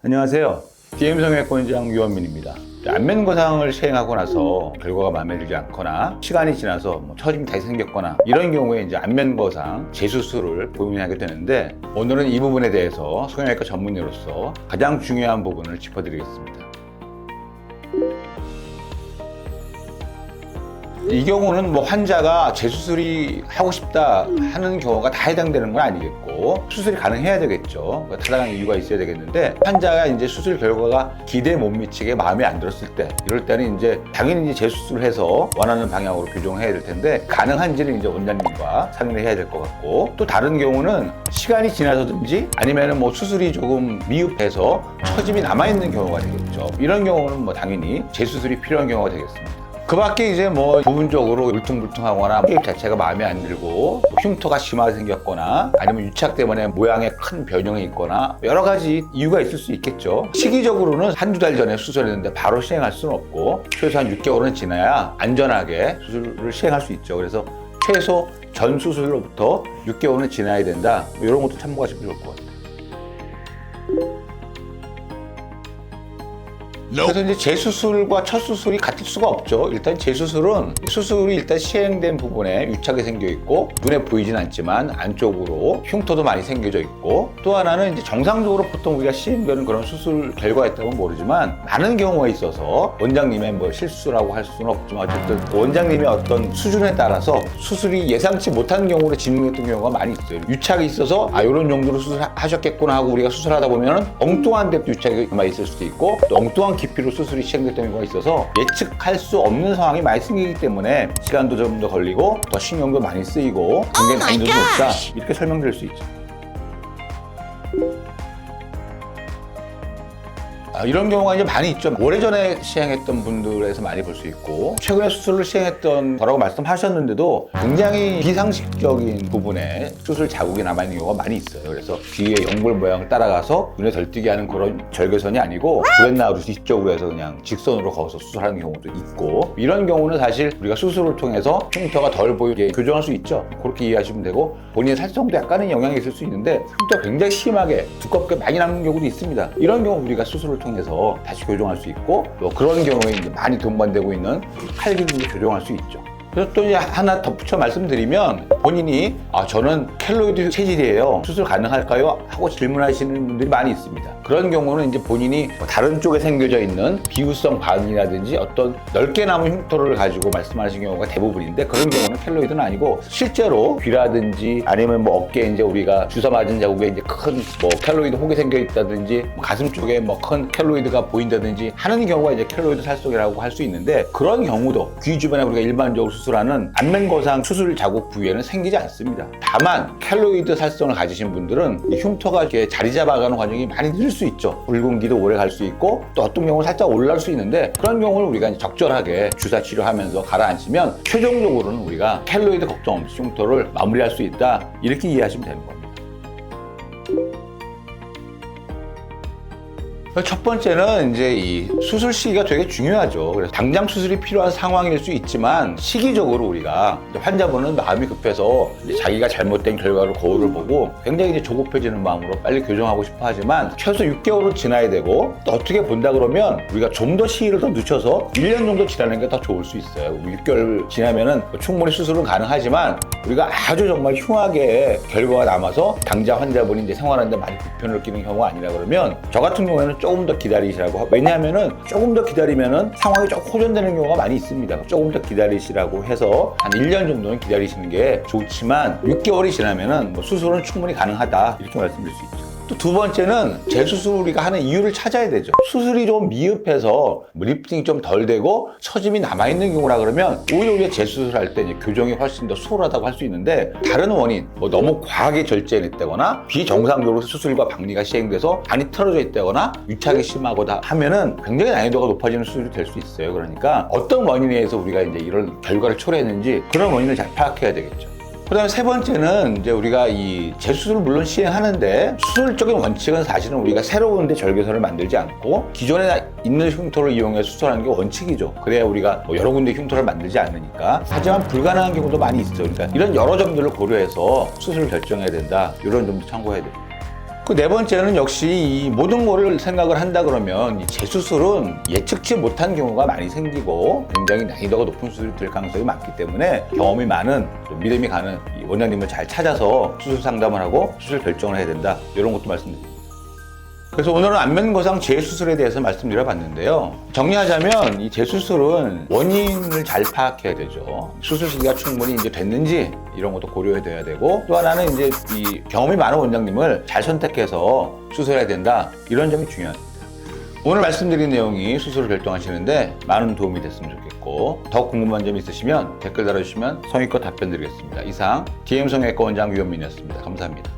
안녕하세요. DM성형외과원장 유원민입니다. 안면 거상을 시행하고 나서 결과가 마음에 들지 않거나 시간이 지나서 처짐이 다시 생겼거나 이런 경우에 이제 안면 거상 재수술을 고민하게 되는데, 오늘은 이 부분에 대해서 성형외과 전문의로서 가장 중요한 부분을 짚어드리겠습니다. 이 경우는 환자가 재수술이 하고 싶다 하는 경우가 다 해당되는 건 아니겠고, 수술이 가능해야 되겠죠. 타당한 이유가 있어야 되겠는데, 환자가 이제 수술 결과가 기대에 못 미치게 마음에 안 들었을 때, 이럴 때는 이제 당연히 이제 재수술을 해서 원하는 방향으로 교정을 해야 될 텐데, 가능한지는 이제 원장님과 상의를 해야 될 것 같고, 또 다른 경우는 시간이 지나서든지 아니면은 수술이 조금 미흡해서 처짐이 남아있는 경우가 되겠죠. 이런 경우는 당연히 재수술이 필요한 경우가 되겠습니다. 그 밖에 이제 부분적으로 울퉁불퉁하거나 쉐입 자체가 마음에 안 들고 흉터가 심하게 생겼거나 아니면 유착 때문에 모양에 큰 변형이 있거나 여러 가지 이유가 있을 수 있겠죠. 시기적으로는 한두 달 전에 수술했는데 바로 시행할 수는 없고, 최소한 6개월은 지나야 안전하게 수술을 시행할 수 있죠. 그래서 최소 전 수술로부터 6개월은 지나야 된다. 이런 것도 참고하시면 좋을 것 같아요. 그래서 이제 재수술과 첫 수술이 같을 수가 없죠. 일단 재수술은 수술이 일단 시행된 부분에 유착이 생겨 있고 눈에 보이진 않지만 안쪽으로 흉터도 많이 생겨져 있고, 또 하나는 이제 정상적으로 보통 우리가 시행되는 그런 수술 결과였다고 모르지만 많은 경우가 있어서 원장님의 실수라고 할 수는 없지만 어쨌든 원장님의 어떤 수준에 따라서 수술이 예상치 못한 경우로 진행됐던 경우가 많이 있어요. 유착이 있어서 이런 정도로 수술하셨겠구나 하고 우리가 수술하다 보면 엉뚱한 데도 유착이 있을 수도 있고, 또 엉뚱한 깊이로 수술이 시행됐던 경우가 있어서 예측할 수 없는 상황이 많이 생기기 때문에 시간도 좀 더 걸리고 더 신경도 많이 쓰이고 굉장히 난이도도 높다, 이렇게 설명드릴 수 있죠. 이런 경우가 이제 많이 있죠. 오래전에 시행했던 분들에서 많이 볼 수 있고, 최근에 수술을 시행했던 거라고 말씀하셨는데도 굉장히 비상식적인 부분에 수술 자국이 남아있는 경우가 많이 있어요. 그래서 뒤에 연골 모양을 따라가서 눈에 덜띄게 하는 그런 절개선이 아니고 브렛나루 뒤쪽으로 해서 그냥 직선으로 거어서 수술하는 경우도 있고, 이런 경우는 사실 우리가 수술을 통해서 흉터가 덜 보이게 교정할 수 있죠. 그렇게 이해하시면 되고, 본인의 살성도 약간은 영향이 있을 수 있는데 흉터가 굉장히 심하게 두껍게 많이 남는 경우도 있습니다. 이런 경우 우리가 수술을 통해서 다시 교정할 수 있고, 또 그런 경우에 이제 많이 동반되고 있는 칼기도 교정할 수 있죠. 그래서 또 이제 하나 덧붙여 말씀드리면, 본인이 저는 켈로이드 체질이에요, 수술 가능할까요? 하고 질문하시는 분들이 많이 있습니다. 그런 경우는 이제 본인이 다른 쪽에 생겨져 있는 비유성 반이라든지 어떤 넓게 남은 흉터를 가지고 말씀하시는 경우가 대부분인데, 그런 경우는 켈로이드는 아니고 실제로 귀라든지 아니면 어깨에 이제 우리가 주사 맞은 자국에 이제 큰 켈로이드 혹이 생겨 있다든지 가슴 쪽에 큰 켈로이드가 보인다든지 하는 경우가 이제 켈로이드 살속이라고 할 수 있는데, 그런 경우도 귀 주변에 우리가 일반적으로 수술하는 안면 거상 수술 자국 부위에는 생기지 않습니다. 다만 켈로이드 살성을 가지신 분들은 이 흉터가 이렇게 자리 잡아가는 과정이 많이 늦을 수 있죠. 붉은기도 오래 갈 수 있고, 또 어떤 경우는 살짝 올라올 수 있는데, 그런 경우를 우리가 이제 적절하게 주사 치료하면서 가라앉히면 최종적으로는 우리가 켈로이드 걱정 없이 흉터를 마무리할 수 있다, 이렇게 이해하시면 되는 겁니다. 첫 번째는 이제 이 수술 시기가 되게 중요하죠. 그래서 당장 수술이 필요한 상황일 수 있지만, 시기적으로 우리가 환자분은 마음이 급해서 자기가 잘못된 결과를 거울을 보고 굉장히 이제 조급해지는 마음으로 빨리 교정하고 싶어 하지만, 최소 6개월은 지나야 되고, 또 어떻게 본다 그러면 우리가 좀 더 시기를 더 늦춰서 1년 정도 지나는 게 더 좋을 수 있어요. 6개월 지나면은 충분히 수술은 가능하지만, 우리가 아주 정말 흉하게 결과가 남아서 당장 환자분이 이제 생활하는데 많이 불편을 느끼는 경우가 아니라 그러면, 저 같은 경우에는 조금 더 기다리시라고. 왜냐하면은 조금 더 기다리면은 상황이 조금 호전되는 경우가 많이 있습니다. 조금 더 기다리시라고 해서 한 1년 정도는 기다리시는 게 좋지만, 6개월이 지나면은 수술은 충분히 가능하다, 이렇게 말씀드릴 수 있죠. 또 두 번째는 재수술 우리가 하는 이유를 찾아야 되죠. 수술이 좀 미흡해서 리프팅이 좀 덜 되고 처짐이 남아있는 경우라 그러면 오히려 우리가 재수술할 때 교정이 훨씬 더 수월하다고 할 수 있는데, 다른 원인, 너무 과하게 절제했다거나 비정상적으로 수술과 박리가 시행돼서 안이 틀어져 있다거나 유착이 심하거나 하면은 굉장히 난이도가 높아지는 수술이 될 수 있어요. 그러니까 어떤 원인에 의해서 우리가 이제 이런 결과를 초래했는지 그런 원인을 잘 파악해야 되겠죠. 그다음에 세 번째는 이제 우리가 이 재수술을 물론 시행하는데, 수술적인 원칙은 사실은 우리가 새로운 데 절개선을 만들지 않고 기존에 있는 흉터를 이용해서 수술하는 게 원칙이죠. 그래야 우리가 여러 군데 흉터를 만들지 않으니까. 하지만 불가능한 경우도 많이 있어요. 그러니까 이런 여러 점들을 고려해서 수술을 결정해야 된다, 이런 점도 참고해야 됩니다. 그 네 번째는 역시 이 모든 거를 생각을 한다 그러면 이 재수술은 예측치 못한 경우가 많이 생기고 굉장히 난이도가 높은 수술이 될 가능성이 많기 때문에 경험이 많은 또 믿음이 가는 이 원장님을 잘 찾아서 수술 상담을 하고 수술 결정을 해야 된다. 이런 것도 말씀드립니다. 그래서 오늘은 안면거상 재수술에 대해서 말씀드려 봤는데요. 정리하자면 이 재수술은 원인을 잘 파악해야 되죠. 수술 시기가 충분히 이제 됐는지 이런 것도 고려해야 되고, 또 하나는 이제 이 경험이 많은 원장님을 잘 선택해서 수술해야 된다. 이런 점이 중요합니다. 오늘 말씀드린 내용이 수술을 결정하시는데 많은 도움이 됐으면 좋겠고, 더 궁금한 점이 있으시면 댓글 달아주시면 성의껏 답변 드리겠습니다. 이상 DM 성형외과 원장 유현민이었습니다. 감사합니다.